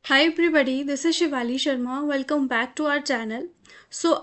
Hi everybody, this is Shivali Sharma. Welcome back to our channel.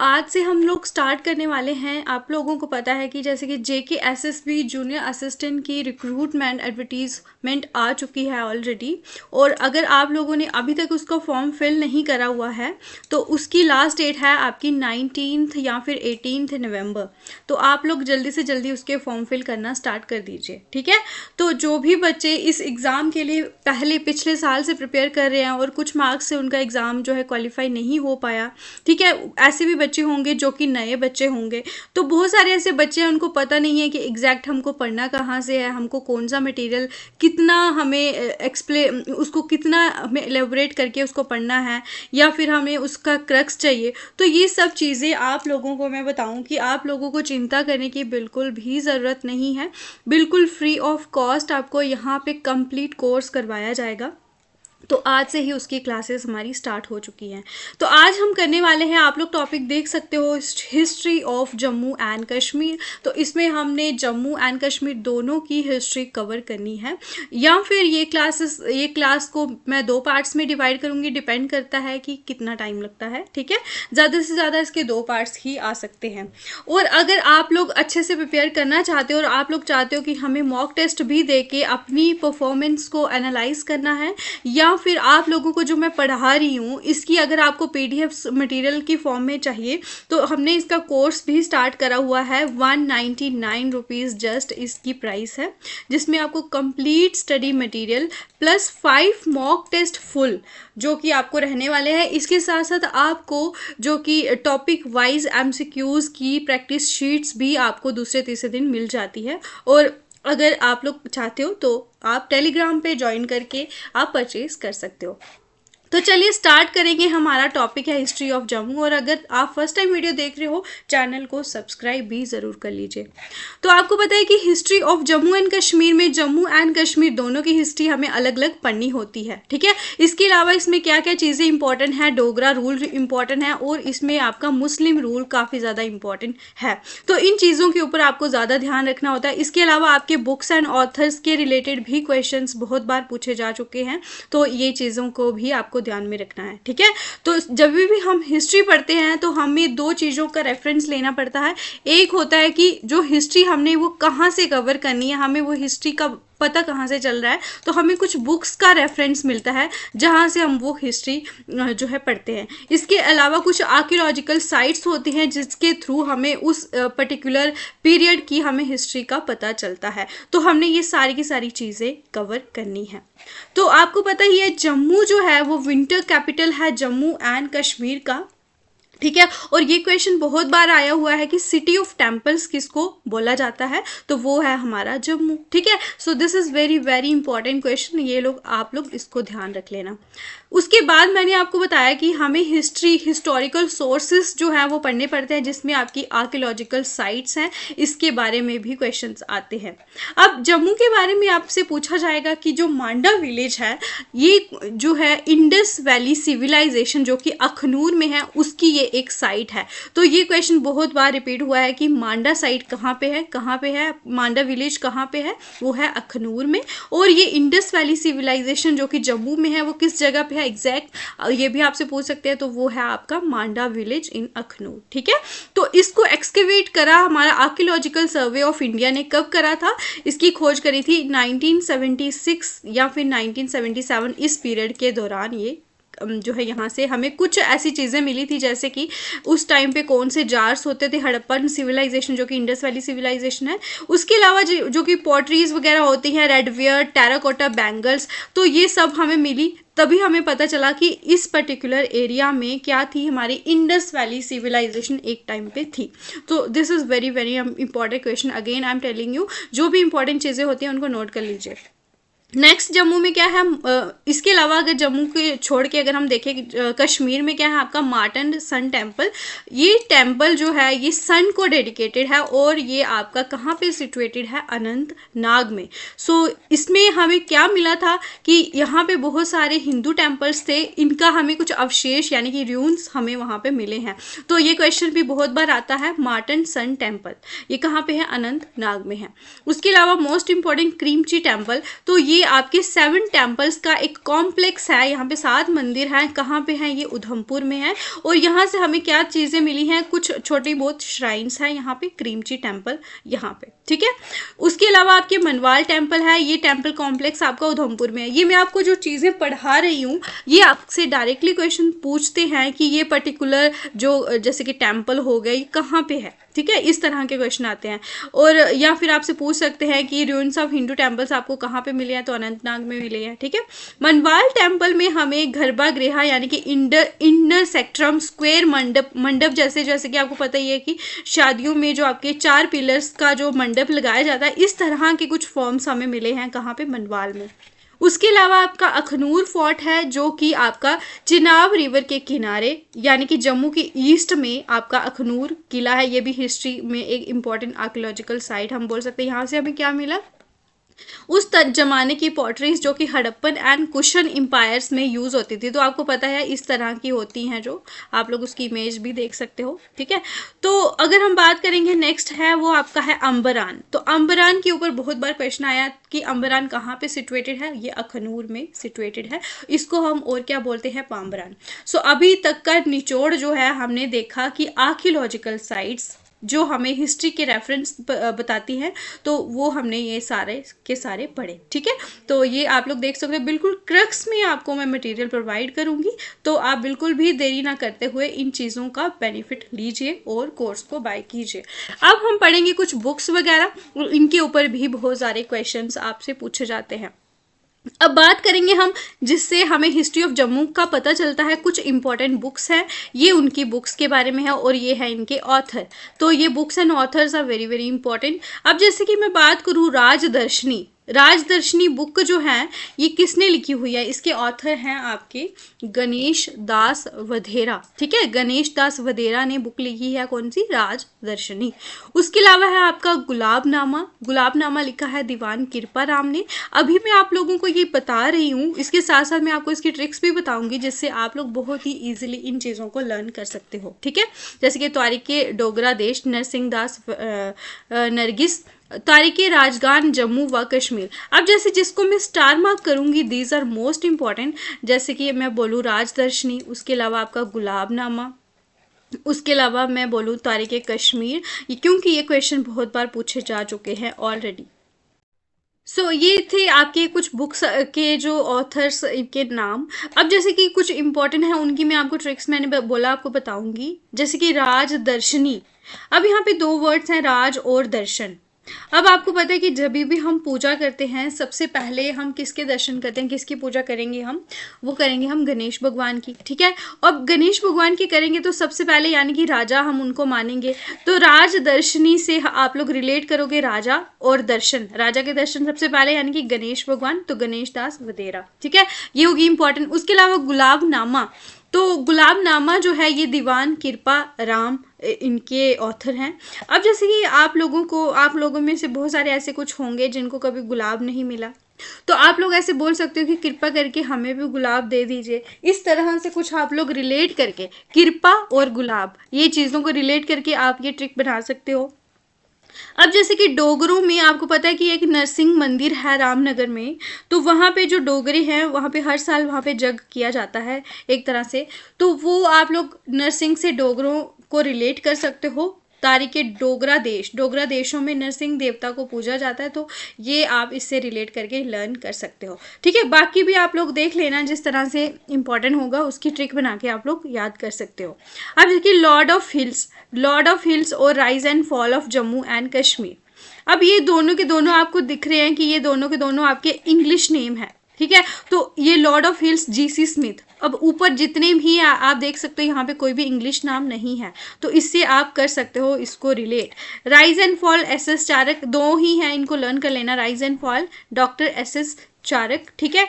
आज से हम लोग स्टार्ट करने वाले हैं। आप लोगों को पता है कि जैसे कि JKSSB जूनियर असिस्टेंट की रिक्रूटमेंट एडवर्टीजमेंट आ चुकी है ऑलरेडी। और अगर आप लोगों ने अभी तक उसका फॉर्म फिल नहीं करा हुआ है तो उसकी लास्ट डेट है आपकी 19 या फिर 18 नवंबर। तो आप लोग जल्दी से जल्दी उसके फॉर्म फिल करना स्टार्ट कर दीजिए, ठीक है। तो जो भी बच्चे इस एग्ज़ाम के लिए पहले पिछले साल से प्रिपेयर कर रहे हैं और कुछ मार्क्स से उनका एग्ज़ाम जो है क्वालिफाई नहीं हो पाया, ठीक है, ऐसे भी बच्चे होंगे जो कि नए बच्चे होंगे। तो बहुत सारे ऐसे बच्चे हैं उनको पता नहीं है कि एग्जैक्ट हमको पढ़ना कहाँ से है, हमको कौन सा मटेरियल कितना हमें एक्सप्लेन उसको कितना हमें एलेबोरेट करके उसको पढ़ना है, या फिर हमें उसका क्रक्स चाहिए। तो ये सब चीज़ें आप लोगों को मैं बताऊं कि आप लोगों को चिंता करने की बिल्कुल भी ज़रूरत नहीं है। बिल्कुल फ्री ऑफ कॉस्ट आपको यहाँ पे कंप्लीट कोर्स करवाया जाएगा। तो आज से ही उसकी क्लासेस हमारी स्टार्ट हो चुकी हैं। तो आज हम करने वाले हैं, आप लोग टॉपिक देख सकते हो, history of Jammu and Kashmir. तो इसमें हमने जम्मू एंड कश्मीर दोनों की हिस्ट्री कवर करनी है, या फिर ये क्लास को मैं 2 पार्ट्स में डिवाइड करूँगी। डिपेंड करता है कि कितना टाइम लगता है, ठीक है। ज़्यादा से ज़्यादा इसके 2 पार्ट्स ही आ सकते हैं। और अगर आप लोग अच्छे से प्रिपेयर करना चाहते हो और आप लोग चाहते हो कि हमें मॉक टेस्ट भी दे के अपनी परफॉर्मेंस को एनालाइज करना है, या फिर आप लोगों को जो मैं पढ़ा रही हूँ इसकी अगर आपको PDF मटेरियल की फॉर्म में चाहिए, तो हमने इसका कोर्स भी स्टार्ट करा हुआ है। 199 रुपीज़ जस्ट इसकी प्राइस है, जिसमें आपको complete study material plus 5 mock test full जो कि आपको रहने वाले हैं। इसके साथ साथ आपको जो कि टॉपिक वाइज MCQs की प्रैक्टिस शीट्स भी आपको दूसरे तीसरे दिन मिल जाती है। और अगर आप लोग चाहते हो तो आप टेलीग्राम पे ज्वाइन करके आप परचेज कर सकते हो। तो चलिए स्टार्ट करेंगे। हमारा टॉपिक है हिस्ट्री ऑफ जम्मू, और अगर आप फर्स्ट टाइम वीडियो देख रहे हो चैनल को सब्सक्राइब भी ज़रूर कर लीजिए। तो आपको पता है कि history of Jammu and Kashmir में जम्मू एंड कश्मीर दोनों की हिस्ट्री हमें अलग अलग पढ़नी होती है, ठीक है। इसके अलावा इसमें क्या क्या चीज़ें इंपॉर्टेंट है, डोगरा रूल इंपॉर्टेंट है, और इसमें आपका मुस्लिम रूल काफ़ी ज़्यादा इंपॉर्टेंट है। तो इन चीज़ों के ऊपर आपको ज़्यादा ध्यान रखना होता है। इसके अलावा आपके बुक्स एंड ऑथर्स के रिलेटेड भी क्वेश्चन बहुत बार पूछे जा चुके हैं, तो ये चीज़ों को भी आपको ध्यान में रखना है, ठीक है। तो जब भी हम हिस्ट्री पढ़ते हैं तो हमें 2 चीज़ों का रेफरेंस लेना पड़ता है। एक होता है कि जो हिस्ट्री हमने वो कहाँ से कवर करनी है, हमें वो हिस्ट्री का पता कहाँ से चल रहा है, तो हमें कुछ बुक्स का रेफरेंस मिलता है जहाँ से हम वो हिस्ट्री जो है पढ़ते हैं। इसके अलावा कुछ आर्कियोलॉजिकल साइट्स होती हैं जिसके थ्रू हमें उस पर्टिकुलर पीरियड की हमें हिस्ट्री का पता चलता है। तो हमने ये सारी की सारी चीज़ें कवर करनी है। तो आपको पता ही है जम्मू जो है वो विंटर कैपिटल है जम्मू एंड कश्मीर का, ठीक है। और ये क्वेश्चन बहुत बार आया हुआ है कि सिटी ऑफ टेम्पल्स किसको बोला जाता है, तो वो है हमारा जम्मू, ठीक है। So this is very very important question, ये लोग आप लोग इसको ध्यान रख लेना। उसके बाद मैंने आपको बताया कि हमें हिस्टोरिकल सोर्सेस जो है वो पढ़ने पड़ते हैं, जिसमें आपकी आर्कियोलॉजिकल साइट्स हैं, इसके बारे में भी क्वेश्चंस आते हैं। अब जम्मू के बारे में आपसे पूछा जाएगा कि जो मांडा विलेज है, ये जो है इंडस वैली सिविलाइजेशन जो कि अखनूर में है, उसकी ये एक साइट है। तो ये क्वेश्चन बहुत बार रिपीट हुआ है कि मांडा साइट कहाँ पे है, कहाँ पे है, मांडा विलेज कहाँ पे है, वो है अखनूर में। और ये इंडस वैली सिविलाइजेशन जो कि जम्मू में है, वो किस जगह पे है एग्जैक्ट, ये भी आपसे पूछ सकते हैं। तो वो है आपका मांडा विलेज इन अखनूर, ठीक है। तो इसको एक्सकेवेट करा हमारा आर्कियोलॉजिकल सर्वे ऑफ इंडिया ने। कब करा था? इसकी खोज करी थी 1976 या फिर 1977, इस पीरियड के दौरान ये जो है यहाँ से हमें कुछ ऐसी चीज़ें मिली थी, जैसे कि उस टाइम पे कौन से जार्स होते थे, हड़प्पन सिविलाइजेशन जो कि इंडस वैली सिविलाइजेशन है। उसके अलावा जो कि पॉटरीज वगैरह होती हैं, रेडवेयर, टेराकोटा बैंगल्स, तो ये सब हमें मिली। तभी हमें पता चला कि इस पर्टिकुलर एरिया में क्या थी, हमारी इंडस वैली सिविलाइजेशन एक टाइम पे थी। तो this is very very important question. Again I am telling you, जो भी इंपॉर्टेंट चीज़ें होती हैं उनको नोट कर लीजिए। नेक्स्ट जम्मू में क्या है, इसके अलावा अगर जम्मू के छोड़ के अगर हम देखें कश्मीर में क्या है आपका मार्टन सन टेम्पल। ये टेम्पल जो है ये सन को डेडिकेटेड है, और ये आपका कहाँ पे सिचुएटेड है, अनंतनाग में। इसमें हमें क्या मिला था कि यहाँ पे बहुत सारे हिंदू टेम्पल्स थे, इनका हमें कुछ अवशेष यानी कि रूइंस हमें वहाँ पे मिले हैं। तो ये क्वेश्चन भी बहुत बार आता है, मार्टन सन टेम्पल ये कहाँ पे है, अनंतनाग में है। उसके अलावा मोस्ट इंपॉर्टेंट क्रीमची टेम्पल, तो ये ये आपके 7 टेम्पल्स का एक कॉम्प्लेक्स है। यहाँ पे 7 मंदिर हैं। कहाँ पे हैं? ये उधमपुर में है। और यहाँ से हमें क्या चीज़ें मिली हैं? कुछ छोटी बहुत श्राइन्स हैं यहाँ पे, क्रीमची टेम्पल यहाँ पे, ठीक है। उसके अलावा आपके मनवाल टेम्पल है, ये टेम्पल कॉम्प्लेक्स आपका उधमपुर में है। ये मैं आपको जो चीज़ें पढ़ा रही हूँ ये आपसे डायरेक्टली क्वेश्चन पूछते हैं कि ये पर्टिकुलर जो जैसे कि टेम्पल हो गई कहाँ पे है, ठीक है। इस तरह के क्वेश्चन आते हैं। और या फिर आपसे पूछ सकते हैं कि रूइंस ऑफ हिंदू टेम्पल्स आपको कहाँ पे मिले हैं, तो अनंतनाग में मिले हैं, ठीक है। मनवाल टेम्पल में हमें गर्भगृह यानी कि इनर सेक्ट्रम, स्क्वायर मंडप जैसे कि आपको पता ही है कि शादियों में जो आपके 4 पिलर्स का जो मंडप लगाया जाता है, इस तरह के कुछ फॉर्म्स हमें मिले हैं। कहाँ पे? मनवाल में। उसके अलावा आपका अखनूर फोर्ट है जो कि आपका चिनाब रिवर के किनारे यानी कि जम्मू के ईस्ट में आपका अखनूर किला है। ये भी हिस्ट्री में एक इम्पॉर्टेंट आर्कियोलॉजिकल साइट हम बोल सकते हैं। यहाँ से हमें क्या मिला? उस जमाने की पॉटरीज जो कि हड़प्पन एंड कुशन एम्पायर्स में यूज होती थी। तो आपको पता है इस तरह की होती हैं, जो आप लोग उसकी इमेज भी देख सकते हो, ठीक है। तो अगर हम बात करेंगे, नेक्स्ट है वो आपका है अंबरान। तो अंबरान के ऊपर बहुत बार क्वेश्चन आया कि अंबरान कहाँ पे सिचुएटेड है? ये अखनूर में सिचुएटेड है। इसको हम और क्या बोलते हैं? पाम्बरान। सो अभी तक का निचोड़ जो है हमने देखा कि आर्कियोलॉजिकल साइट्स जो हमें हिस्ट्री के रेफरेंस बताती हैं, तो वो हमने ये सारे के सारे पढ़े, ठीक है। तो ये आप लोग देख सकते हो, बिल्कुल क्रक्स में आपको मैं मटेरियल प्रोवाइड करूंगी। तो आप बिल्कुल भी देरी ना करते हुए इन चीज़ों का बेनिफिट लीजिए और कोर्स को बाय कीजिए। अब हम पढ़ेंगे कुछ बुक्स वगैरह, इनके ऊपर भी बहुत सारे क्वेश्चंस आपसे पूछे जाते हैं। अब बात करेंगे हम जिससे हमें हिस्ट्री ऑफ जम्मू का पता चलता है। कुछ इंपॉर्टेंट बुक्स हैं, ये उनकी बुक्स के बारे में है और ये है इनके ऑथर। तो ये books and authors are very very important. अब जैसे कि मैं बात करूँ राजदर्शनी बुक जो है ये किसने लिखी हुई है? इसके ऑथर हैं आपके गणेश दास वधेरा, ठीक है। गणेश दास वधेरा ने बुक लिखी है, कौन सी? राजदर्शनी। उसके अलावा है आपका गुलाबनामा लिखा है दीवान कृपा राम ने। अभी मैं आप लोगों को ये बता रही हूँ, इसके साथ साथ मैं आपको इसकी ट्रिक्स भी बताऊंगी जिससे आप लोग बहुत ही ईजिली इन चीज़ों को लर्न कर सकते हो, ठीक है। जैसे कि तारीखे डोगरा देश, नरसिंह दास नरगिस, तारीखे राजगान जम्मू व कश्मीर। अब जैसे जिसको मैं स्टार मार्क करूंगी, दीज आर मोस्ट इंपॉर्टेंट। जैसे कि मैं बोलूँ राजदर्शनी, उसके अलावा आपका गुलाबनामा, उसके अलावा मैं बोलूँ तारीखे कश्मीर, क्योंकि ये क्वेश्चन बहुत बार पूछे जा चुके हैं ऑलरेडी। ये थे आपके कुछ बुक्स के जो ऑथर्स के नाम। अब जैसे कि कुछ इंपॉर्टेंट है उनकी मैं आपको ट्रिक्स मैंने बोला आपको बताऊंगी। जैसे कि राजदर्शनी, अब यहाँ पे 2 वर्ड्स हैं, राज और दर्शन। अब आपको पता है कि जब भी हम पूजा करते हैं सबसे पहले हम किसके दर्शन करते हैं, किसकी पूजा करेंगे हम? वो करेंगे हम गणेश भगवान की, ठीक है। अब गणेश भगवान की करेंगे तो सबसे पहले यानी कि राजा हम उनको मानेंगे। तो राजदर्शनी से आप लोग रिलेट करोगे राजा और दर्शन, राजा के दर्शन सबसे पहले यानी कि गणेश भगवान, तो गणेश दास वधेरा, ठीक है। ये होगी इंपॉर्टेंट। उसके अलावा गुलाबनामा, तो गुलाबनामा जो है ये दीवान कृपा राम इनके ऑथर हैं। अब जैसे कि आप लोगों में से बहुत सारे ऐसे कुछ होंगे जिनको कभी गुलाब नहीं मिला, तो आप लोग ऐसे बोल सकते हो कि कृपा करके हमें भी गुलाब दे दीजिए। इस तरह से कुछ आप लोग रिलेट करके कृपा और गुलाब ये चीज़ों को रिलेट करके आप ये ट्रिक बना सकते हो। अब जैसे कि डोगरों में आपको पता है कि एक नरसिंह मंदिर है रामनगर में, तो वहाँ पे जो डोगरे हैं वहाँ पे हर साल वहाँ पे यज्ञ किया जाता है एक तरह से। तो वो आप लोग नरसिंह से डोगरों को रिलेट कर सकते हो। तारीखे डोगरा देशों में नरसिंह देवता को पूजा जाता है, तो ये आप इससे रिलेट करके लर्न कर सकते हो, ठीक है। बाकी भी आप लोग देख लेना, जिस तरह से इंपॉर्टेंट होगा उसकी ट्रिक बना के आप लोग याद कर सकते हो। अब देखिए लॉर्ड ऑफ हिल्स और rise and fall of Jammu and Kashmir. अब ये दोनों के दोनों आपको दिख रहे हैं कि ये दोनों के दोनों आपके इंग्लिश नेम है, ठीक है। तो ये Lord of hills GC Smith. अब ऊपर जितने भी आप देख सकते हो यहाँ पे कोई भी इंग्लिश नाम नहीं है, तो इससे आप कर सकते हो इसको relate. Rise and fall SS Charak, 2 ही हैं, इनको लर्न कर लेना। Rise and fall doctor SS Charak, ठीक है।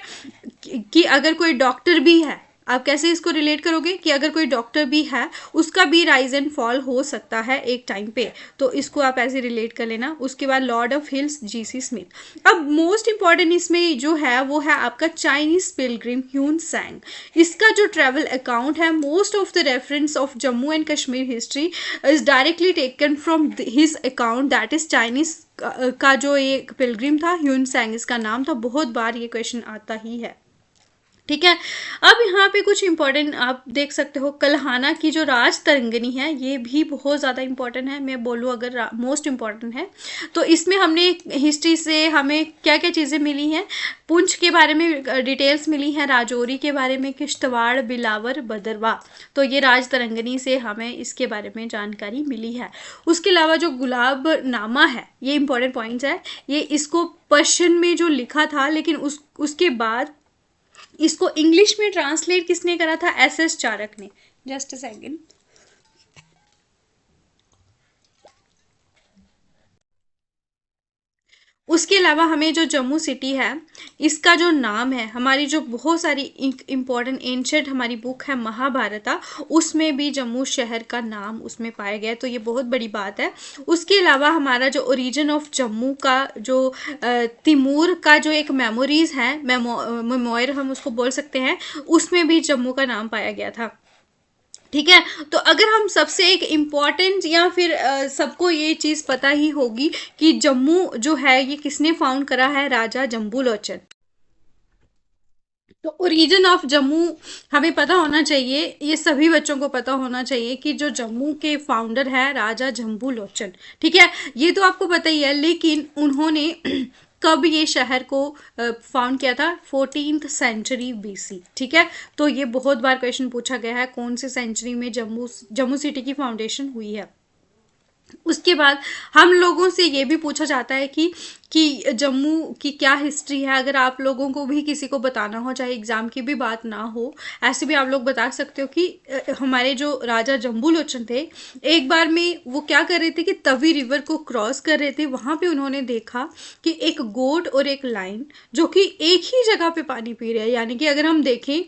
कि अगर कोई डॉक्टर भी है, आप कैसे इसको रिलेट करोगे कि अगर कोई डॉक्टर भी है उसका भी राइज एंड फॉल हो सकता है एक टाइम पे, तो इसको आप ऐसे रिलेट कर लेना। उसके बाद Lord of hills GC Smith. अब मोस्ट इंपॉर्टेंट इसमें जो है वो है आपका चाइनीज पिलग्रिम ह्यून सैंग। इसका जो ट्रैवल अकाउंट है, most of the reference of Jammu and Kashmir history is directly taken from his account, that is Chinese का जो एक पिलग्रिम था ह्यून सैंग इसका नाम था। बहुत बार ये क्वेश्चन आता ही है, ठीक है। अब यहाँ पे कुछ इंपॉर्टेंट आप देख सकते हो, कल्हाना की जो राज तरंगिणी है ये भी बहुत ज़्यादा इंपॉर्टेंट है। मैं बोलूँ अगर मोस्ट इम्पॉर्टेंट है तो इसमें हमने हिस्ट्री से हमें क्या क्या चीज़ें मिली हैं। पुंछ के बारे में डिटेल्स मिली हैं, राजौरी के बारे में, किश्तवाड़, बिलावर, भदरवा। तो ये राज तरंगिणी से हमें इसके बारे में जानकारी मिली है। उसके अलावा जो गुलाब नामा है, ये इंपॉर्टेंट पॉइंट्स है। ये इसको पर्शियन में जो लिखा था, लेकिन उसके बाद इसको इंग्लिश में ट्रांसलेट किसने करा था? एस चारक ने। Just a second. उसके अलावा हमें जो जम्मू सिटी है इसका जो नाम है, हमारी जो बहुत सारी इंपॉर्टेंट एंशंट हमारी बुक है महाभारता, उसमें भी जम्मू शहर का नाम उसमें पाया गया, तो ये बहुत बड़ी बात है। उसके अलावा हमारा जो ओरिजिन ऑफ जम्मू का जो तिमूर का जो एक मेमोरीज है, मेमोयर हम उसको बोल सकते हैं, उसमें भी जम्मू का नाम पाया गया था, ठीक है। तो अगर हम सबसे एक इम्पॉर्टेंट या फिर सबको ये चीज़ पता ही होगी कि जम्मू जो है ये किसने फाउंड करा है? राजा जम्बू लोचन। तो ओरिजिन ऑफ जम्मू हमें पता होना चाहिए, ये सभी बच्चों को पता होना चाहिए कि जो जम्मू के फाउंडर है राजा जम्बू लोचन, ठीक है। ये तो आपको पता ही है, लेकिन उन्होंने कब ये शहर को फाउंड किया था? 14th सेंचुरी BC, ठीक है। तो ये बहुत बार क्वेश्चन पूछा गया है, कौन से सेंचुरी में जम्मू सिटी की फाउंडेशन हुई है। उसके बाद हम लोगों से ये भी पूछा जाता है कि जम्मू की क्या हिस्ट्री है। अगर आप लोगों को भी किसी को बताना हो, चाहे एग्ज़ाम की भी बात ना हो, ऐसे भी आप लोग बता सकते हो कि हमारे जो राजा जम्बू लोचन थे, एक बार में वो क्या कर रहे थे कि तवी रिवर को क्रॉस कर रहे थे। वहाँ पे उन्होंने देखा कि एक गोट और एक लाइन जो कि एक ही जगह पे पानी पी रहे हैं। यानी कि अगर हम देखें,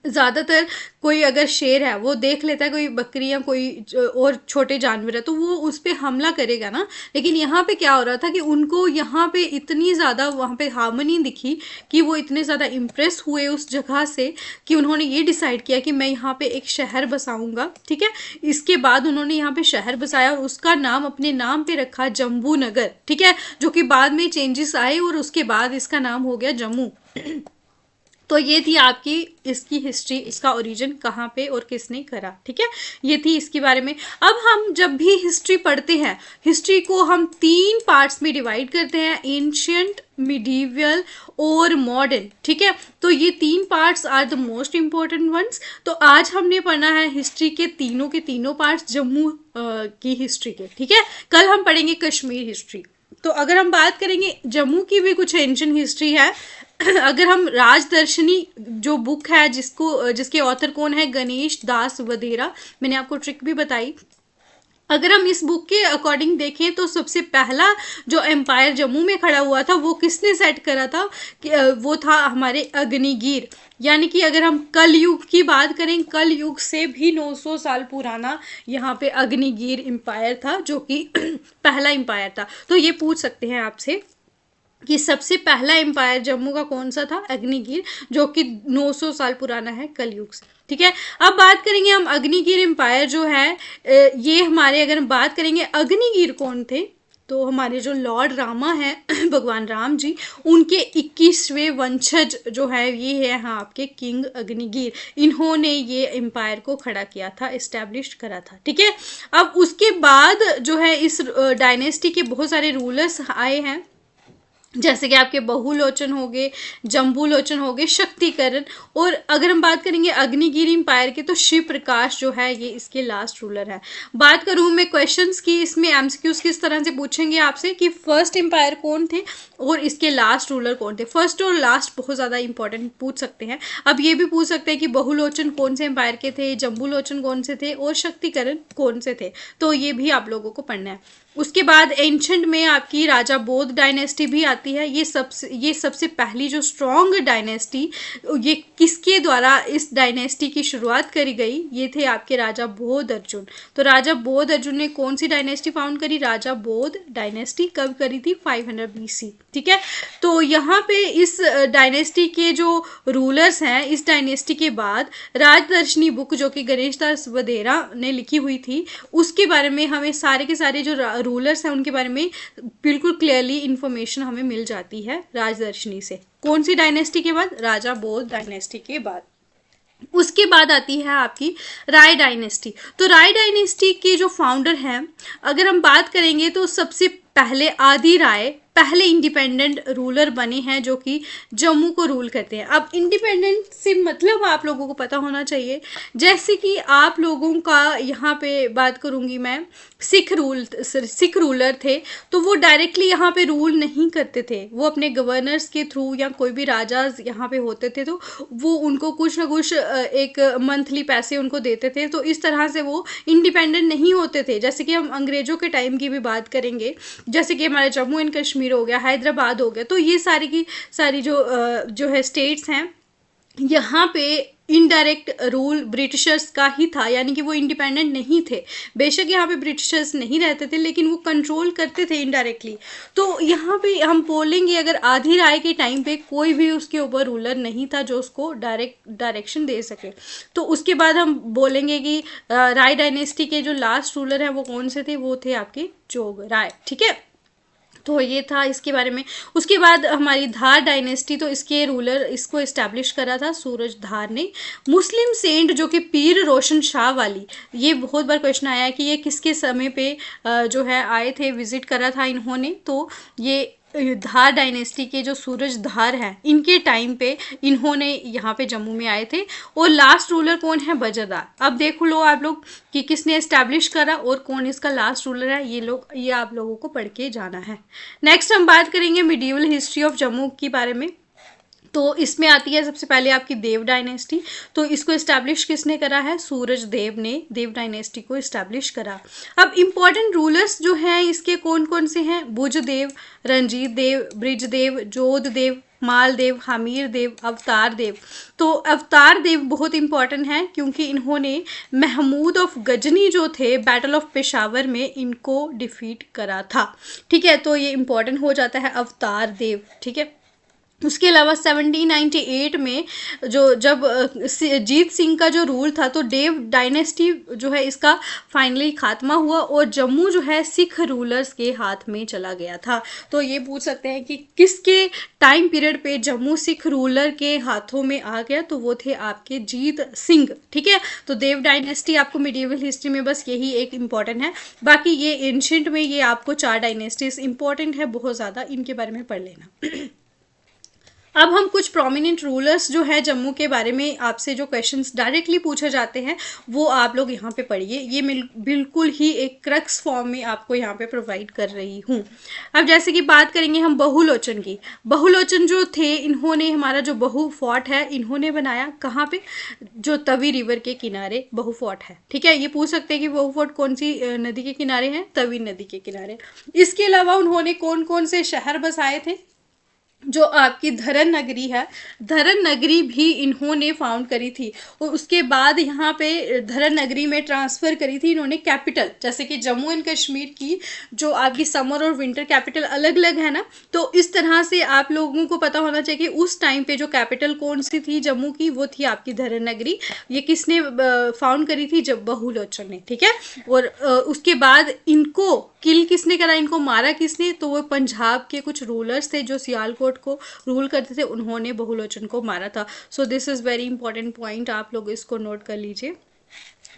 ज़्यादातर कोई अगर शेर है वो देख लेता है कोई बकरी या कोई और छोटे जानवर है तो वो उस पर हमला करेगा ना। लेकिन यहाँ पे क्या हो रहा था कि उनको यहाँ पे इतनी ज़्यादा वहाँ पे हार्मनी दिखी कि वो इतने ज़्यादा इम्प्रेस हुए उस जगह से कि उन्होंने ये डिसाइड किया कि मैं यहाँ पे एक शहर बसाऊंगा, ठीक है। इसके बाद उन्होंने यहाँ पे शहर बसाया और उसका नाम अपने नाम पे रखा जम्बू नगर, ठीक है, जो कि बाद में चेंजेस आए और उसके बाद इसका नाम हो गया जम्मू। तो ये थी आपकी इसकी हिस्ट्री, इसका ओरिजिन कहाँ पे और किसने करा, ठीक है। ये थी इसके बारे में। अब हम जब भी हिस्ट्री पढ़ते हैं, हिस्ट्री को हम 3 पार्ट्स में डिवाइड करते हैं, एंशियंट, मिडीवियल और मॉडर्न, ठीक है। तो ये 3 parts are the most important ones. तो आज हमने पढ़ना है हिस्ट्री के तीनों पार्ट्स जम्मू की हिस्ट्री के, ठीक है। कल हम पढ़ेंगे कश्मीर हिस्ट्री। तो अगर हम बात करेंगे जम्मू की भी कुछ एंशियंट हिस्ट्री है। अगर हम राजदर्शनी जो बुक है जिसके ऑथर कौन है? गणेश दास वधेरा। मैंने आपको ट्रिक भी बताई। अगर हम इस बुक के अकॉर्डिंग देखें तो सबसे पहला जो एम्पायर जम्मू में खड़ा हुआ था वो किसने सेट करा था? वो था हमारे अग्निगीर। यानी कि अगर हम कलयुग की बात करें, कलयुग से भी 900 साल पुराना यहाँ पे अग्निगीर एम्पायर था, जो कि पहला एम्पायर था। तो ये पूछ सकते हैं आपसे कि सबसे पहला एम्पायर जम्मू का कौन सा था? अग्निगीर, जो कि 900 साल पुराना है कलयुग से, ठीक है। अब बात करेंगे हम अग्निगीर एम्पायर जो है, ये हमारे अगर हम बात करेंगे अग्निगीर कौन थे, तो हमारे जो लॉर्ड रामा है भगवान राम जी, उनके 21वें वंशज जो है ये है हाँ आपके किंग अग्निगीर। इन्होंने ये एम्पायर को खड़ा किया था, इस्टेब्लिश करा था, ठीक है। अब उसके बाद जो है इस डायनेस्टी के बहुत सारे रूलर्स आए हैं, जैसे कि आपके बहुलोचन हो गए, जम्बू लोचन हो गए, शक्तिकरण। और अगर हम बात करेंगे अग्निगिरी एम्पायर की तो शिव प्रकाश जो है ये इसके लास्ट रूलर है। बात करूँ मैं क्वेश्चंस की, इसमें एमसीक्यूज किस तरह से पूछेंगे आपसे कि फर्स्ट एम्पायर कौन थे और इसके लास्ट रूलर कौन थे। फर्स्ट और लास्ट बहुत ज़्यादा इंपॉर्टेंट पूछ सकते हैं। अब ये भी पूछ सकते हैं कि बहुलोचन कौन से एम्पायर के थे, जम्बू लोचन कौन से थे और शक्तिकरण कौन से थे। तो ये भी आप लोगों को पढ़ना है। उसके बाद एंशंट में आपकी राजा बोध डायनेस्टी भी आती है। ये सबसे पहली जो स्ट्रॉन्ग डायनेस्टी, ये किसके द्वारा इस डायनेस्टी की शुरुआत करी गई? ये थे आपके राजा बोध अर्जुन। तो राजा बोध अर्जुन ने कौन सी डायनेस्टी फाउंड करी? राजा बोध डायनेस्टी कब करी थी? 500 BC, ठीक है। तो यहाँ पे इस डायनेस्टी के जो रूलर्स हैं, इस डायनेस्टी के बाद राजदर्शनी बुक जो कि गणेश दास वधेरा ने लिखी हुई थी, उसके बारे में हमें सारे के सारे जो रूलर्स हैं उनके बारे में बिल्कुल क्लियरली इंफॉर्मेशन हमें मिल जाती है राजदर्शनी से। कौन सी डायनेस्टी के बाद? राजा बोध डायनेस्टी के बाद। उसके बाद आती है आपकी राय डायनेस्टी। तो राय डायनेस्टी के जो फाउंडर हैं, अगर हम बात करेंगे तो सबसे पहले आदि राय पहले इंडिपेंडेंट रूलर बने हैं जो कि जम्मू को रूल करते हैं। अब इंडिपेंडेंट से मतलब आप लोगों को पता होना चाहिए, जैसे कि आप लोगों का यहाँ पे बात करूँगी मैं, सिख रूलर थे तो वो डायरेक्टली यहाँ पे रूल नहीं करते थे, वो अपने गवर्नर्स के थ्रू या कोई भी राजा यहाँ पे होते थे तो वो उनको कुछ ना कुछ एक मंथली पैसे उनको देते थे, तो इस तरह से वो इंडिपेंडेंट नहीं होते थे। जैसे कि हम अंग्रेज़ों के टाइम की भी बात करेंगे, जैसे कि हमारे जम्मू एंड कश्मीर हो गया, हैदराबाद हो गया, तो ये सारी की सारी जो है स्टेट्स हैं, यहाँ पे इनडायरेक्ट रूल ब्रिटिशर्स का ही था, यानी कि वो इंडिपेंडेंट नहीं थे। बेशक यहाँ पे ब्रिटिशर्स नहीं रहते थे लेकिन वो कंट्रोल करते थे इनडायरेक्टली। तो यहाँ पे हम बोलेंगे अगर आधी राय के टाइम पे कोई भी उसके ऊपर रूलर नहीं था जो उसको डायरेक्शन दे सके। तो उसके बाद हम बोलेंगे कि राय डायनेस्टी के जो लास्ट रूलर हैं वो कौन से थे? वो थे आपके जोग राय। ठीक है, तो ये था इसके बारे में। उसके बाद हमारी धार डायनेस्टी, तो इसके रूलर इसको इस्टेब्लिश करा था सूरज धार ने। मुस्लिम सेंट जो कि पीर रोशन शाह वाली, ये बहुत बार क्वेश्चन आया है कि ये किसके समय पे जो है आए थे, विजिट करा था इन्होंने। तो ये धार डायनेस्टी के जो सूरज धार हैं इनके टाइम पे इन्होंने यहाँ पे जम्मू में आए थे। और लास्ट रूलर कौन है? बजरदार। अब देखो लो आप लोग कि किसने एस्टैब्लिश करा और कौन इसका लास्ट रूलर है, ये आप लोगों को पढ़ के जाना है। नेक्स्ट हम बात करेंगे मिडिवल हिस्ट्री ऑफ जम्मू के बारे में। तो इसमें आती है सबसे पहले आपकी देव डायनेस्टी। तो इसको इस्टेब्लिश किसने करा है? सूरज देव ने देव डायनेस्टी को इस्टेब्लिश करा। अब इम्पॉर्टेंट रूलर्स जो हैं इसके कौन कौन से हैं? भुज देव, रंजीत देव, ब्रिजदेव, जोध देव, मालदेव, हमीर देव, अवतार देव। तो अवतार देव बहुत इंपॉर्टेंट है क्योंकि इन्होंने महमूद ऑफ गजनी जो थे बैटल ऑफ पेशावर में इनको डिफीट करा था। ठीक है, तो ये इंपॉर्टेंट हो जाता है अवतार देव। ठीक है, उसके अलावा 1798 में जब जीत सिंह का जो रूल था तो देव डायनेस्टी जो है इसका फाइनली खात्मा हुआ और जम्मू जो है सिख रूलर्स के हाथ में चला गया था। तो ये पूछ सकते हैं कि किसके टाइम पीरियड पे जम्मू सिख रूलर के हाथों में आ गया? तो वो थे आपके जीत सिंह। ठीक है, तो देव डायनेस्टी आपको मिडिवल हिस्ट्री में बस यही एक इम्पॉर्टेंट है, बाकी ये एंशिएंट में ये आपको 4 डायनेस्टीज इंपॉर्टेंट है बहुत ज़्यादा, इनके बारे में पढ़ लेना। अब हम कुछ प्रोमिनेंट रूलर्स जो है जम्मू के बारे में आपसे जो क्वेश्चंस डायरेक्टली पूछे जाते हैं वो आप लोग यहाँ पे पढ़िए। ये बिल्कुल ही एक क्रक्स फॉर्म में आपको यहाँ पे प्रोवाइड कर रही हूँ। अब जैसे कि बात करेंगे हम बहुलोचन की। बहुलोचन जो थे इन्होंने हमारा जो बहु फोर्ट है इन्होंने बनाया कहाँ पे? जो तवी रिवर के किनारे बहु फोर्ट है। ठीक है, ये पूछ सकते हैं कि बहु फोर्ट कौन सी नदी के किनारे है? तवी नदी के किनारे। इसके अलावा उन्होंने कौन कौन से शहर बसाए थे? जो आपकी धरन नगरी है, धरन नगरी भी इन्होंने फाउंड करी थी और उसके बाद यहाँ पे धरन नगरी में ट्रांसफ़र करी थी इन्होंने कैपिटल। जैसे कि जम्मू एंड कश्मीर की जो आपकी समर और विंटर कैपिटल अलग अलग है ना, तो इस तरह से आप लोगों को पता होना चाहिए कि उस टाइम पे जो कैपिटल कौन सी थी जम्मू की, वो थी आपकी धरन नगरी। ये किसने फाउंड करी थी? जब बहुलोचन ने। ठीक है, और उसके बाद इनको किल किसने करा? इनको मारा किसने? तो वो पंजाब के कुछ रूलर्स थे जो सियालकोट को रूल करते थे, उन्होंने बहुलोचन को मारा था। So this is very important point, आप लोग इसको नोट कर लीजिए।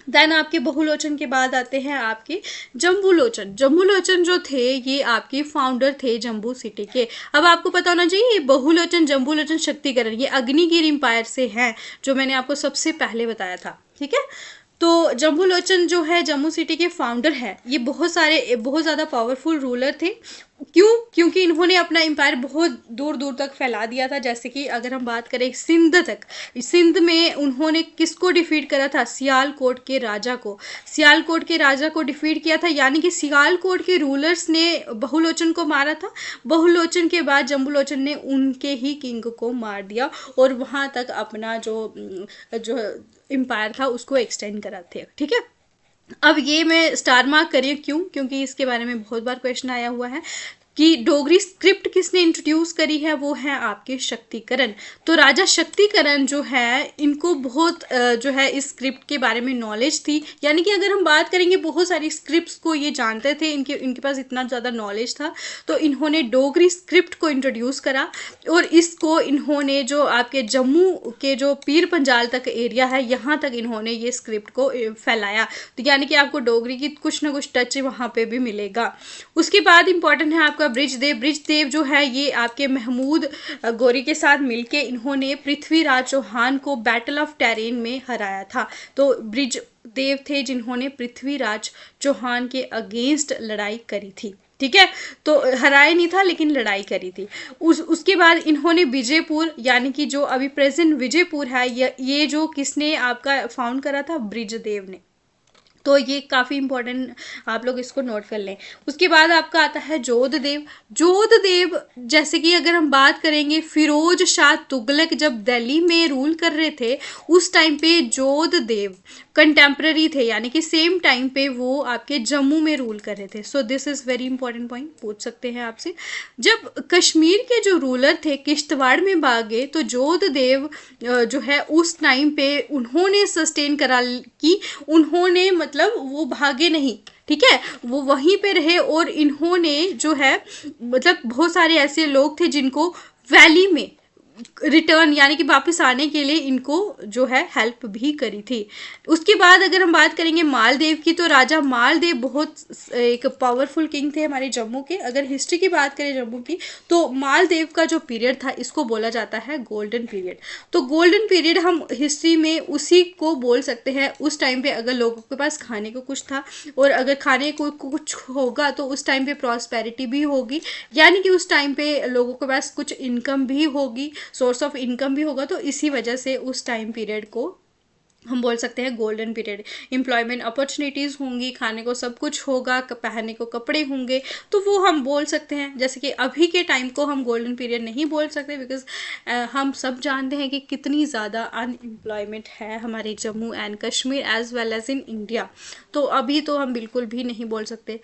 देन आपके बहुलोचन के बाद आते हैं आपके जम्बूलोचन। जम्बूलोचन जो थे ये आपके फाउंडर थे जम्मू सिटी के। अब आपको पता होना चाहिए ये बहुलोचन जम्बूलोचन शक्तिकरण ये अग्निगिर एम्पायर से हैं, जो मैंने आपको सबसे पहले बताया था। ठीक है, तो जम्बूलोचन जो है जम्मू सिटी के फाउंडर है। ये बहुत ज़्यादा पावरफुल रूलर थे। क्यों? क्योंकि इन्होंने अपना एम्पायर बहुत दूर दूर तक फैला दिया था। जैसे कि अगर हम बात करें सिंध तक, सिंध में उन्होंने किसको डिफीट करा था? सियालकोट के राजा को। सियालकोट के राजा को डिफीट किया था, यानी कि सियालकोट के रूलर्स ने बहुलोचन को मारा था। बहुलोचन के बाद जम्बूलोचन ने उनके ही किंग को मार दिया और वहाँ तक अपना जो एम्पायर था उसको एक्सटेंड करा थे। ठीक है, अब ये मैं स्टार मार्क करिए क्यों? क्योंकि इसके बारे में बहुत बार क्वेश्चन आया हुआ है। कि डोगरी स्क्रिप्ट किसने इंट्रोड्यूस करी है, वो है आपके शक्तिकरण। तो राजा शक्तिकरण जो है इनको बहुत जो है इस स्क्रिप्ट के बारे में नॉलेज थी, यानी कि अगर हम बात करेंगे बहुत सारी स्क्रिप्ट्स को ये जानते थे, इनके पास इतना ज़्यादा नॉलेज था। तो इन्होंने डोगरी स्क्रिप्ट को इंट्रोड्यूस करा और इसको इन्होंने जो आपके जम्मू के जो पीर पंजाल तक एरिया है यहाँ तक इन्होंने ये स्क्रिप्ट को फैलाया। तो यानी कि आपको डोगरी की कुछ ना कुछ टच वहाँ पे भी मिलेगा। उसके बाद इंपॉर्टेंट है आपका ब्रिजदेव। ब्रिजदेव जो है ये आपके महमूद गौरी के साथ मिलके इन्होंने पृथ्वीराज चौहान को बैटल ऑफ टेरेन में हराया था। तो ब्रिजदेव थे जिन्होंने पृथ्वीराज चौहान के अगेंस्ट लड़ाई करी थी, ठीक है। तो हराया नहीं था लेकिन लड़ाई करी थी। उसके बाद इन्होंने विजयपुर, यानी कि जो अभी प्रेजेंट विजयपुर है, ये जो किसने आपका फाउंड करा था, ब्रिजदेव ने। तो ये काफ़ी इंपॉर्टेंट, आप लोग इसको नोट कर लें। उसके बाद आपका आता है जोधदेव। जोधदेव जैसे कि अगर हम बात करेंगे फिरोज शाह तुगलक जब दिल्ली में रूल कर रहे थे उस टाइम पे जोधदेव कंटेम्प्रेरी थे, यानी कि सेम टाइम पे वो आपके जम्मू में रूल कर रहे थे। So this is very important point, पूछ सकते हैं आपसे। जब कश्मीर के जो रूलर थे किश्तवाड़ में भागे तो जोधदेव जो है उस टाइम पे उन्होंने सस्टेन करा कि उन्होंने मतलब वो भागे नहीं, ठीक है, वो वहीं पे रहे और इन्होंने जो है मतलब बहुत सारे ऐसे लोग थे जिनको वैली में रिटर्न यानी कि वापस आने के लिए इनको जो है हेल्प भी करी थी। उसके बाद अगर हम बात करेंगे मालदेव की, तो राजा मालदेव बहुत एक पावरफुल किंग थे हमारे जम्मू के। अगर हिस्ट्री की बात करें जम्मू की, तो मालदेव का जो पीरियड था इसको बोला जाता है गोल्डन पीरियड। तो गोल्डन पीरियड हम हिस्ट्री में उसी को बोल सकते हैं। उस टाइम पे अगर लोगों के पास खाने को कुछ था और अगर खाने को कुछ होगा तो उस टाइम पे प्रॉस्पेरिटी भी होगी, यानी कि उस टाइम पे लोगों के पास कुछ इनकम भी होगी, सोर्स ऑफ इनकम भी होगा। तो इसी वजह से उस टाइम पीरियड को हम बोल सकते हैं गोल्डन पीरियड। एम्प्लॉयमेंट अपॉर्चुनिटीज़ होंगी, खाने को सब कुछ होगा, पहनने को कपड़े होंगे, तो वो हम बोल सकते हैं। जैसे कि अभी के टाइम को हम गोल्डन पीरियड नहीं बोल सकते बिकॉज हम सब जानते हैं कि कितनी ज़्यादा अनएम्प्लॉयमेंट है हमारे Jammu and Kashmir as well as in India. तो अभी तो हम बिल्कुल भी नहीं बोल सकते।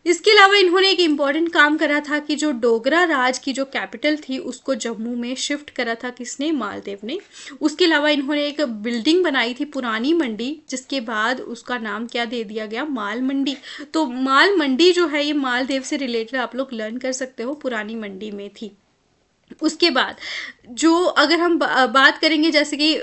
इसके अलावा इन्होंने एक इम्पॉर्टेंट काम करा था कि जो डोगरा राज की जो कैपिटल थी उसको जम्मू में शिफ्ट करा था, किसने, मालदेव ने। उसके अलावा इन्होंने एक बिल्डिंग बनाई थी पुरानी मंडी, जिसके बाद उसका नाम क्या दे दिया गया, माल मंडी। तो माल मंडी जो है ये मालदेव से रिलेटेड आप लोग लर्न कर सकते हो, पुरानी मंडी में थी। उसके बाद जो अगर हम बात करेंगे जैसे कि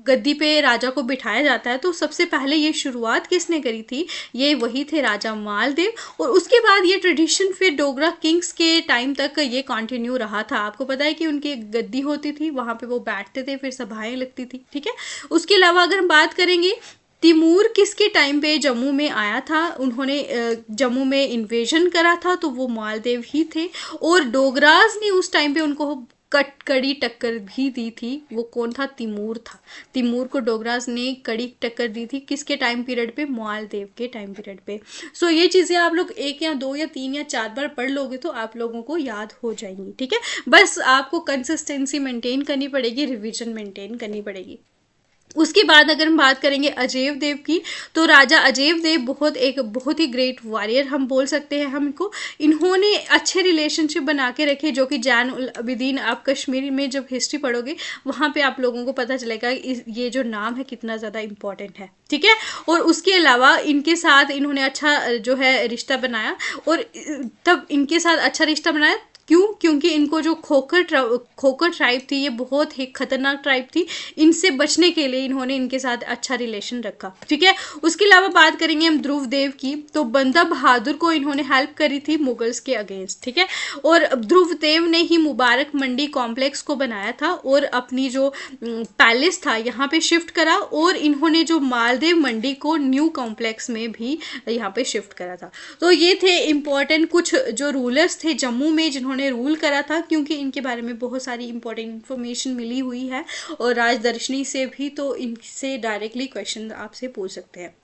गद्दी पे राजा को बिठाया जाता है, तो सबसे पहले ये शुरुआत किसने करी थी, ये वही थे राजा मालदेव। और उसके बाद ये ट्रेडिशन फिर डोगरा किंग्स के टाइम तक ये कंटिन्यू रहा था। आपको पता है कि उनकी एक गद्दी होती थी, वहाँ पे वो बैठते थे, फिर सभाएं लगती थी, ठीक है। उसके अलावा अगर हम बात करेंगे तिमूर किसके टाइम पे जम्मू में आया था, उन्होंने जम्मू में इन्वेजन करा था, तो वो मालदेव ही थे। और डोगराज ने उस टाइम पे उनको कड़ी टक्कर भी दी थी, वो कौन था, तिमूर था। तिमूर को डोगराज ने कड़ी टक्कर दी थी, किसके टाइम पीरियड पे, मालदेव के टाइम पीरियड पे। सो ये चीज़ें आप लोग एक या दो या तीन या चार बार पढ़ लोगे तो आप लोगों को याद हो जाएंगी, ठीक है। बस आपको कंसिस्टेंसी मेंटेन करनी पड़ेगी, रिविजन मेंटेन करनी पड़ेगी। उसके बाद अगर हम बात करेंगे अजय देव की, तो राजा अजय देव बहुत ही ग्रेट वॉरियर हम बोल सकते हैं हमको। इन्होंने अच्छे रिलेशनशिप बना के रखे, जो कि जैन उल अबिदीन, आप कश्मीर में जब हिस्ट्री पढ़ोगे वहाँ पे आप लोगों को पता चलेगा ये जो नाम है कितना ज़्यादा इंपॉर्टेंट है, ठीक है। और उसके अलावा इनके साथ इन्होंने अच्छा जो है रिश्ता बनाया, और तब इनके साथ अच्छा रिश्ता बनाया क्यों, क्योंकि इनको जो खोकर ट्राइब थी ये बहुत ही खतरनाक ट्राइब थी, इनसे बचने के लिए इन्होंने इनके साथ अच्छा रिलेशन रखा, ठीक है। उसके अलावा बात करेंगे हम ध्रुव देव की, तो बंदा बहादुर को इन्होंने हेल्प करी थी मुगल्स के अगेंस्ट, ठीक है। और ध्रुव देव ने ही मुबारक मंडी कॉम्प्लेक्स को बनाया था और अपनी जो पैलेस था यहाँ पे शिफ्ट करा, और इन्होंने जो मालदेव मंडी को न्यू कॉम्प्लेक्स में भी यहाँ पे शिफ्ट करा था। तो ये थे इम्पोर्टेंट कुछ जो रूलर्स थे जम्मू में जिन्होंने रूल करा था, क्योंकि इनके बारे में बहुत सारी इंपॉर्टेंट इन्फॉर्मेशन मिली हुई है और राजदर्शनी से भी, तो इनसे डायरेक्टली क्वेश्चन आपसे पूछ सकते हैं।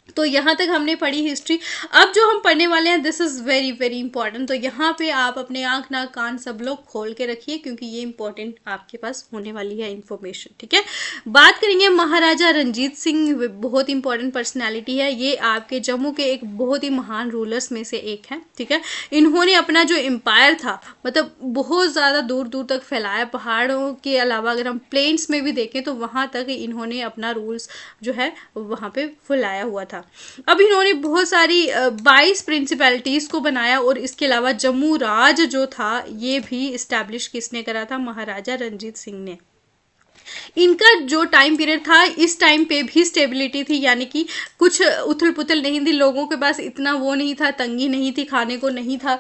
तो यहाँ तक हमने पढ़ी हिस्ट्री। अब जो हम पढ़ने वाले हैं this is very very important, तो यहाँ पे आप अपने आँख नाक कान सब लोग खोल के रखिए, क्योंकि ये इंपॉर्टेंट आपके पास होने वाली है इन्फॉर्मेशन, ठीक है। बात करेंगे महाराजा रंजीत सिंह, बहुत इंपॉर्टेंट पर्सनैलिटी है ये, आपके जम्मू के एक बहुत ही महान रूलर्स में से एक है, ठीक है। इन्होंने अपना जो एम्पायर था मतलब बहुत ज़्यादा दूर दूर तक फैलाया, पहाड़ों के अलावा अगर हम प्लेन्स में भी देखें तो वहाँ तक इन्होंने अपना रूल्स जो है वहाँ पे फैलाया हुआ था। अब इन्होंने बहुत सारी 22 प्रिंसिपैलिटीज़ को बनाया, और इसके अलावा जम्मू राज जो था ये भी इस्टेब्लिश किसने करा था, महाराजा रंजीत सिंह ने। इनका जो टाइम पीरियड था इस टाइम पे भी स्टेबिलिटी थी, यानी कि कुछ उथल पुथल नहीं थी, लोगों के पास इतना वो नहीं था, तंगी नहीं थी, खाने को नहीं था,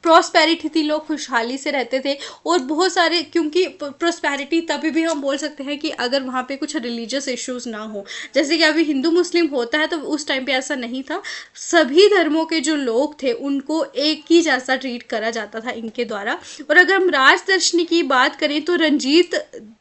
प्रॉस्पेरिटी थी, लोग खुशहाली से रहते थे। और बहुत सारे, क्योंकि प्रॉस्पेरिटी तभी भी हम बोल सकते हैं कि अगर वहाँ पे कुछ रिलीजियस इश्यूज ना हो, जैसे कि अभी हिंदू मुस्लिम होता है तो उस टाइम पे ऐसा नहीं था, सभी धर्मों के जो लोग थे उनको एक ही जैसा ट्रीट करा जाता था इनके द्वारा। और अगर हम राजदर्शनी की बात करें तो रंजीत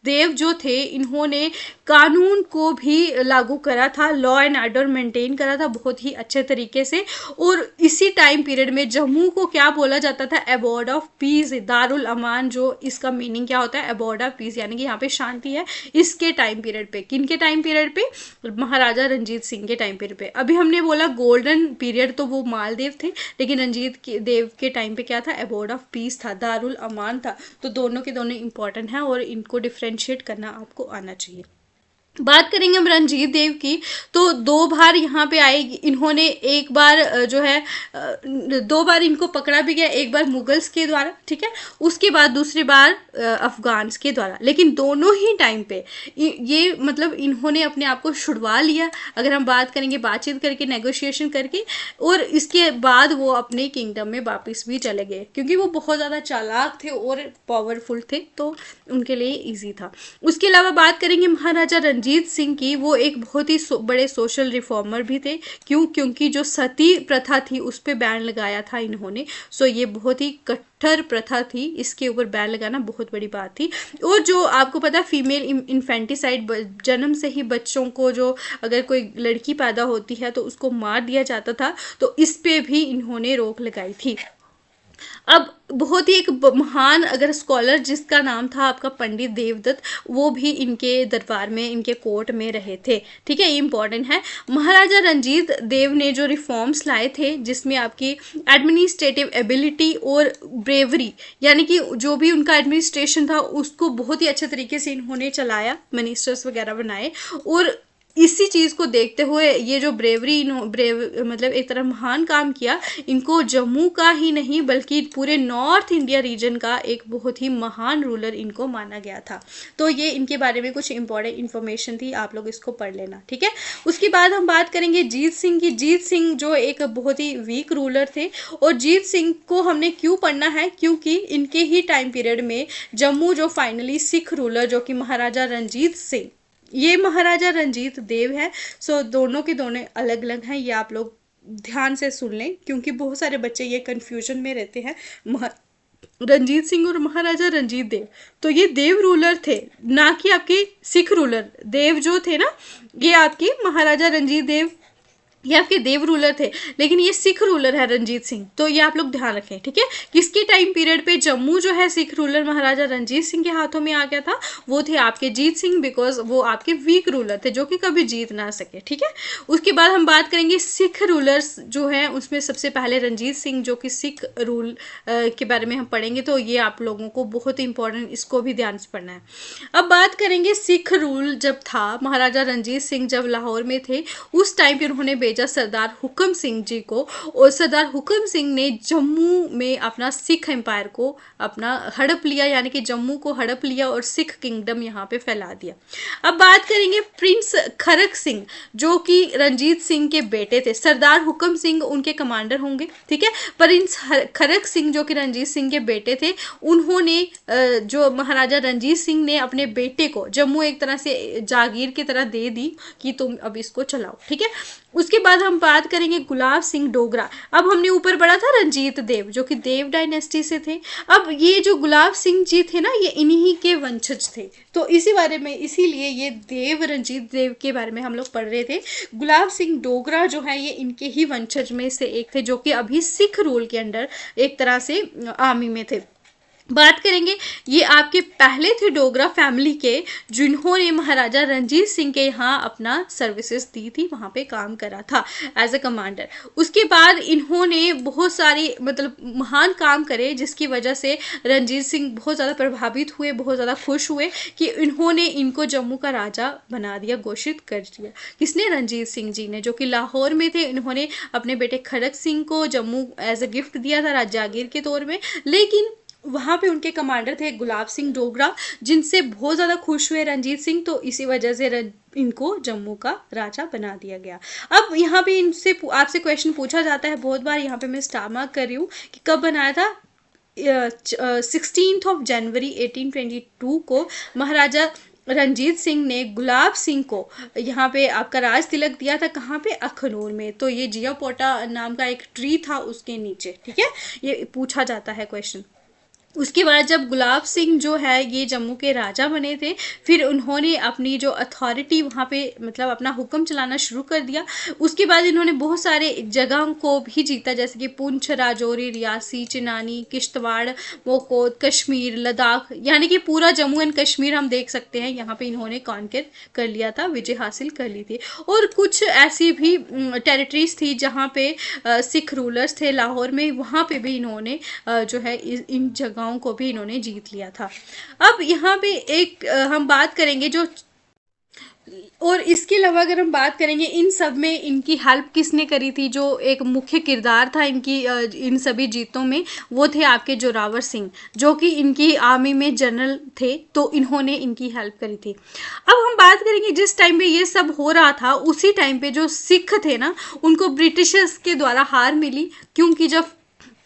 देव जो थे इन्होंने कानून को भी लागू करा था, लॉ एंड ऑर्डर मेंटेन करा था बहुत ही अच्छे तरीके से। और इसी टाइम पीरियड में जम्मू को क्या बोला जाता था, अबोर्ड ऑफ पीस, दारुल अमान, जो इसका मीनिंग क्या होता है, अबोर्ड ऑफ पीस, यानी कि यहाँ पे शांति है। इसके टाइम पीरियड पे, किनके टाइम पीरियड पे, महाराजा रंजीत सिंह के टाइम पीरियड पे। अभी हमने बोला गोल्डन पीरियड तो वो मालदेव थे, लेकिन रंजीत देव के टाइम पे क्या था, अबोर्ड ऑफ पीस था, दारुल अमान था। तो दोनों के दोनों इंपॉर्टेंट हैं और इनको डिफ्रेंशिएट करना आपको आना चाहिए। बात करेंगे हम रंजीत देव की, तो 2 बार यहाँ पे आए इन्होंने, एक बार जो है 2 बार इनको पकड़ा भी गया, एक बार मुगल्स के द्वारा, ठीक है, उसके बाद दूसरी बार अफगान्स के द्वारा। लेकिन दोनों ही टाइम पे ये मतलब इन्होंने अपने आप को छुड़वा लिया, अगर हम बात करेंगे बातचीत करके, नेगोशिएशन करके, और इसके बाद वो अपने किंगडम में वापस भी चले गए, क्योंकि वो बहुत ज़्यादा चालाक थे और पावरफुल थे, तो उनके लिए ईजी था। उसके अलावा बात करेंगे महाराजा रंजीत सिंह की, वो एक बहुत ही बड़े सोशल रिफॉर्मर भी थे। क्यों? क्योंकि जो सती प्रथा थी उस पर बैन लगाया था इन्होंने। सो ये बहुत ही कट्टर प्रथा थी, इसके ऊपर बैन लगाना बहुत बड़ी बात थी। और जो आपको पता है फीमेल इन्फेंटिसाइड, जन्म से ही बच्चों को जो अगर कोई लड़की पैदा होती है तो उसको मार दिया जाता था, तो इस पे भी इन्होंने रोक लगाई थी। अब बहुत ही एक महान अगर स्कॉलर जिसका नाम था आपका पंडित देवदत्त, वो भी इनके दरबार में, इनके कोर्ट में रहे थे, ठीक है, ये इंपॉर्टेंट है। महाराजा रंजीत देव ने जो रिफॉर्म्स लाए थे जिसमें आपकी एडमिनिस्ट्रेटिव एबिलिटी और ब्रेवरी, यानी कि जो भी उनका एडमिनिस्ट्रेशन था उसको बहुत ही अच्छे तरीके से इन्होंने चलाया, मिनिस्टर्स वगैरह बनाए। और इसी चीज़ को देखते हुए ये जो ब्रेवरी मतलब एक तरह महान काम किया, इनको जम्मू का ही नहीं बल्कि पूरे नॉर्थ इंडिया रीजन का एक बहुत ही महान रूलर इनको माना गया था। तो ये इनके बारे में कुछ इंपॉर्टेंट इन्फॉर्मेशन थी, आप लोग इसको पढ़ लेना, ठीक है। उसके बाद हम बात करेंगे जीत सिंह की। जीत सिंह जो एक बहुत ही वीक रूलर थे, और जीत सिंह को हमने क्यों पढ़ना है, क्योंकि इनके ही टाइम पीरियड में जम्मू जो फाइनली सिख रूलर जो कि महाराजा रंजीत सिंह, ये महाराजा रंजीत देव है। सो दोनों के दोनों अलग अलग हैं, ये आप लोग ध्यान से सुन लें, क्योंकि बहुत सारे बच्चे ये कन्फ्यूजन में रहते हैं, रंजीत सिंह और महाराजा रंजीत देव। तो ये देव रूलर थे, ना कि आपके सिख रूलर। देव जो थे ना, ये आपके महाराजा रंजीत देव ये आपके देव रूलर थे, लेकिन ये सिख रूलर है रंजीत सिंह। तो ये आप लोग ध्यान रखें, ठीक है। किसके टाइम पीरियड पे जम्मू जो है सिख रूलर महाराजा रंजीत सिंह के हाथों में आ गया था, वो थे आपके जीत सिंह, बिकॉज वो आपके वीक रूलर थे जो कि कभी जीत ना सके, ठीक है। उसके बाद हम बात करेंगे सिख रूलर्स जो हैं, उसमें सबसे पहले रंजीत सिंह जो कि सिख रूल के बारे में हम पढ़ेंगे, तो ये आप लोगों को बहुत ही इंपॉर्टेंट, इसको भी ध्यान से पढ़ना है। अब बात करेंगे सिख रूल जब था, महाराजा रंजीत सिंह जब लाहौर में थे उस टाइम पे उन्होंने सरदार हुक्म सिंह जी को, और सरदार हुक्म सिंह ने जम्मू में अपना सिख एम्पायर को अपना हड़प लिया, यानी कि जम्मू को हड़प लिया और सिख किंगडम यहाँ पे फैला दिया। अब बात करेंगे प्रिंस खरक सिंह जो कि रंजीत सिंह के बेटे थे। सरदार हुक्म सिंह उनके कमांडर होंगे, ठीक है। प्रिंस खरक सिंह जो कि रंजीत सिंह के बेटे थे, उन्होंने जो महाराजा रंजीत सिंह ने अपने बेटे को जम्मू एक तरह से जागीर की तरह दे दी कि तुम अब इसको चलाओ, ठीक है। उसके बाद हम बात करेंगे गुलाब सिंह डोगरा। अब हमने ऊपर पढ़ा था रंजीत देव जो कि देव डायनेस्टी से थे। अब ये जो गुलाब सिंह जी थे ना, ये इन्हीं के वंशज थे, तो इसी बारे में, इसीलिए ये देव, रंजीत देव के बारे में हम लोग पढ़ रहे थे। गुलाब सिंह डोगरा जो है ये इनके ही वंशज में से एक थे, जो कि अभी सिख रूल के अंडर एक तरह से आर्मी में थे। बात करेंगे, ये आपके पहले थे डोगरा फैमिली के जिन्होंने महाराजा रंजीत सिंह के यहाँ अपना सर्विसेज दी थी, वहाँ पे काम करा था एज अ कमांडर। उसके बाद इन्होंने बहुत सारे मतलब महान काम करे, जिसकी वजह से रंजीत सिंह बहुत ज़्यादा प्रभावित हुए, बहुत ज़्यादा खुश हुए कि इन्होंने इनको जम्मू का राजा बना दिया, घोषित कर दिया। किसने? रंजीत सिंह जी ने, जो कि लाहौर में थे। इन्होंने अपने बेटे खड़क सिंह को जम्मू एज अ गिफ्ट दिया था जागीर के तौर में, लेकिन वहाँ पे उनके कमांडर थे गुलाब सिंह डोगरा, जिनसे बहुत ज़्यादा खुश हुए रंजीत सिंह, तो इसी वजह से इनको जम्मू का राजा बना दिया गया। अब यहाँ पे इनसे आपसे क्वेश्चन पूछा जाता है बहुत बार, यहाँ पे मैं स्टार मार्क कर रही हूँ कि कब बनाया था। 16 जनवरी 1822 को महाराजा रंजीत सिंह ने गुलाब सिंह को यहाँ पे आपका राज तिलक दिया था। कहाँ पे? अखनूर में। तो ये जिया पोटा नाम का एक ट्री था उसके नीचे, ठीक है, ये पूछा जाता है क्वेश्चन। उसके बाद जब गुलाब सिंह जो है ये जम्मू के राजा बने थे, फिर उन्होंने अपनी जो अथॉरिटी वहाँ पे मतलब अपना हुक्म चलाना शुरू कर दिया। उसके बाद इन्होंने बहुत सारे जगहों को भी जीता, जैसे कि पुंछ, राजौरी, रियासी, चिनानी, किश्तवाड़, मोकोद, कश्मीर, लद्दाख, यानी कि पूरा जम्मू एंड कश्मीर हम देख सकते हैं यहाँ पे इन्होंने कॉन्कर कर लिया था, विजय हासिल कर ली थी। और कुछ ऐसी भी टेरिटरीज थी जहाँ पे सिख रूलर्स थे लाहौर में, वहाँ पे भी इन्होंने जो है इन जगहों को भी इन्होंने जीत लिया था। अब यहाँ पे एक हम बात करेंगे जो, और इसके अलावा अगर हम बात करेंगे इन सब में इनकी हेल्प किसने करी थी, जो एक मुख्य किरदार था इनकी इन सभी जीतों में, वो थे आपके जोरावर सिंह, जो कि इनकी आर्मी में जनरल थे, तो इन्होंने इनकी हेल्प करी थी। अब हम बात करेंगे जिस टाइम पे ये सब हो रहा था, उसी टाइम पे जो सिख थे ना, उनको ब्रिटिशर्स के द्वारा हार मिली, क्योंकि जब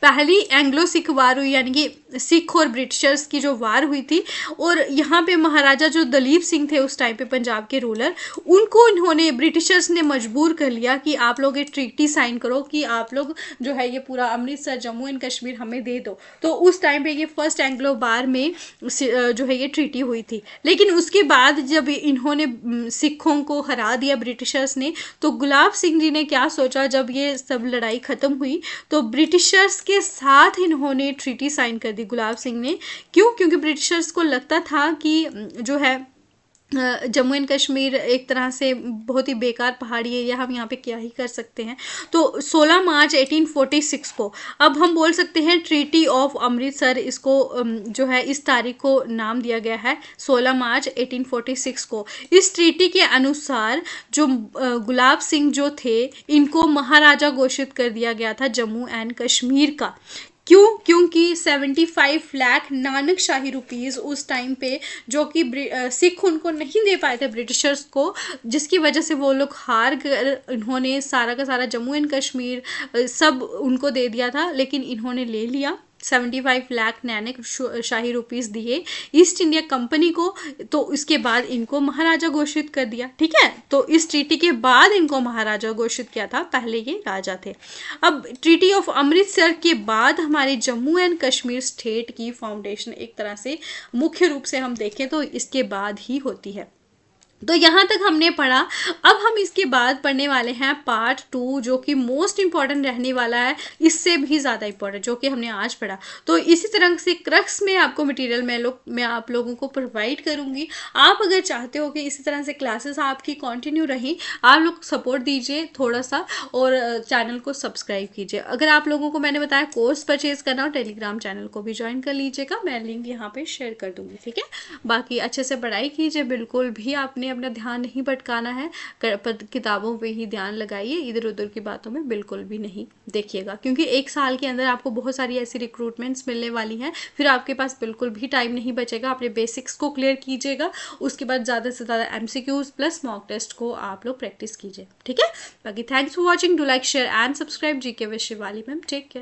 पहली एंग्लो सिख वार हुई, यानी कि सिख और ब्रिटिशर्स की जो वार हुई थी, और यहाँ पे महाराजा जो दलीप सिंह थे उस टाइम पे पंजाब के रूलर, उनको इन्होंने ब्रिटिशर्स ने मजबूर कर लिया कि आप लोग ये ट्रीटी साइन करो कि आप लोग जो है ये पूरा अमृतसर, जम्मू एंड कश्मीर हमें दे दो। तो उस टाइम पे ये फर्स्ट एंग्लो वार में जो है ये ट्रीटी हुई थी। लेकिन उसके बाद जब इन्होंने सिखों को हरा दिया ब्रिटिशर्स ने, तो गुलाब सिंह जी ने क्या सोचा, जब ये सब लड़ाई ख़त्म हुई तो ब्रिटिशर्स के साथ इन्होंने ट्रीटी साइन कर दी गुलाब सिंह ने। क्यों? क्योंकि ब्रिटिशर्स को लगता था कि जो है जम्मू एंड कश्मीर एक तरह से बहुत ही बेकार पहाड़ी एरिया, हम यहाँ पे क्या ही कर सकते हैं। तो 16 मार्च 1846 को, अब हम बोल सकते हैं ट्रीटी ऑफ अमृतसर, इसको जो है इस तारीख को नाम दिया गया है 16 मार्च 1846 को। इस ट्रीटी के अनुसार जो गुलाब सिंह जो थे, इनको महाराजा घोषित कर दिया गया था जम्मू एंड कश्मीर का। क्यों? क्योंकि 75 लाख नानक शाही रुपीज़ उस टाइम पे, जो कि सिख उनको नहीं दे पाए थे ब्रिटिशर्स को, जिसकी वजह से वो लोग हार कर इन्होंने सारा का सारा जम्मू एंड कश्मीर सब उनको दे दिया था, लेकिन इन्होंने ले लिया। 75 लाख नानक शाही रुपीज़ दिए ईस्ट इंडिया कंपनी को, तो इसके बाद इनको महाराजा घोषित कर दिया। ठीक है, तो इस ट्रीटी के बाद इनको महाराजा घोषित किया था, पहले ये राजा थे। अब ट्रीटी ऑफ अमृतसर के बाद हमारे जम्मू एंड कश्मीर स्टेट की फाउंडेशन एक तरह से मुख्य रूप से हम देखें तो इसके बाद ही होती है। तो यहाँ तक हमने पढ़ा। अब हम इसके बाद पढ़ने वाले हैं पार्ट 2, जो कि मोस्ट इम्पॉर्टेंट रहने वाला है, इससे भी ज़्यादा इम्पॉर्टेंट, जो कि हमने आज पढ़ा। तो इसी तरह से क्रक्स में आपको मटेरियल मैं आप लोगों को प्रोवाइड करूँगी। आप अगर चाहते हो कि इसी तरह से क्लासेस आपकी कंटिन्यू रहें, आप लोग सपोर्ट दीजिए थोड़ा सा, और चैनल को सब्सक्राइब कीजिए। अगर आप लोगों को मैंने बताया कोर्स परचेज़ करना हो, टेलीग्राम चैनल को भी ज्वाइन कर लीजिएगा, मैं लिंक यहाँ पर शेयर कर दूँगी। ठीक है, बाकी अच्छे से पढ़ाई कीजिए, बिल्कुल भी आपने अपना ध्यान नहीं भटकाना है, किताबों पे ही ध्यान लगाइए, इधर उधर की बातों में बिल्कुल भी नहीं देखिएगा, क्योंकि एक साल के अंदर आपको बहुत सारी ऐसी रिक्रूटमेंट्स मिलने वाली हैं, फिर आपके पास बिल्कुल भी टाइम नहीं बचेगा। अपने बेसिक्स को क्लियर कीजिएगा, उसके बाद ज़्यादा से ज़्यादा MCQs प्लस मॉक टेस्ट को आप लोग प्रैक्टिस कीजिए। ठीक है, बाकी thanks for watching, do like, share and subscribe. GK with Shivali ma'am, take care.